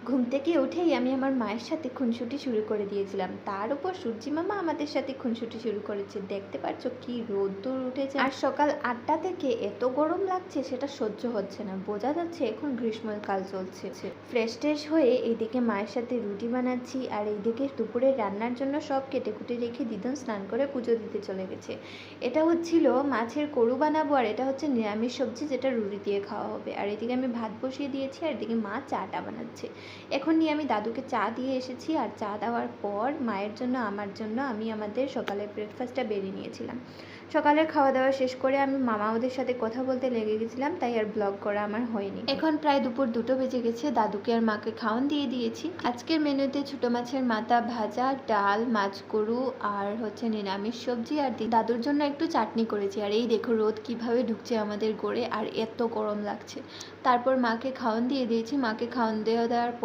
ঘুম থেকে উঠেই আমি আমার মায়ের সাথে খুনসুটি শুরু করে দিয়েছিলাম, তার উপর সূর্যি মামা আমাদের সাথে খুনসুটি শুরু করেছে। দেখতে পাচ্ছ কি রোদ্দুর উঠেছে, আর সকাল 8টা থেকে এত গরম লাগছে সেটা সহ্য হচ্ছে না। বোঝা যাচ্ছে এখন গ্রীষ্মকাল চলছে। ফ্রেশ ট্রেশ হয়ে এইদিকে মায়ের সাথে রুটি বানাচ্ছি, আর এইদিকে দুপুরে রান্নার জন্য সব কেটে কুটে রেখে দিদন স্নান করে পুজো দিতে চলে গেছে। এটা হচ্ছিল মাছের করু বানাবো, আর এটা হচ্ছে নিরামিষ সবজি যেটা রুটি দিয়ে খাওয়া হবে। আর এদিকে আমি ভাত বসিয়ে দিয়েছি, আর এদিকে মা চাটা বানাচ্ছে। এখন নিয়ে আমি দাদুকে চা দিয়ে এসেছি, আর চা দেওয়ার পর মায়ের জন্য আমার জন্য আমি আমাদের সকালের ব্রেকফাস্টটা বেরিয়ে নিয়েছিলাম। সকালের খাওয়া দাওয়া শেষ করে আমি মামা ওদের সাথে কথা বলতে লেগে গেছিলাম, তাই আর ব্লগ করা আমার হয়নি। এখন প্রায় দুপুর 2টো বেজে গেছে, দাদুকে আর মাকে খাওয়ান দিয়ে দিয়েছি। আজকের মেনুতে ছোটো মাছের মাথা ভাজা, ডাল, মাছ করু, আর হচ্ছে নিরামিষ সবজি, আর দাদুর জন্য একটু চাটনি করেছি। আর এই দেখো রোদ কিভাবে ঢুকছে আমাদের গড়ে, আর এত গরম লাগছে। তারপর মাকে খাওয়ান দিয়ে দিয়েছি। মাকে খাওয়ান দেওয়ার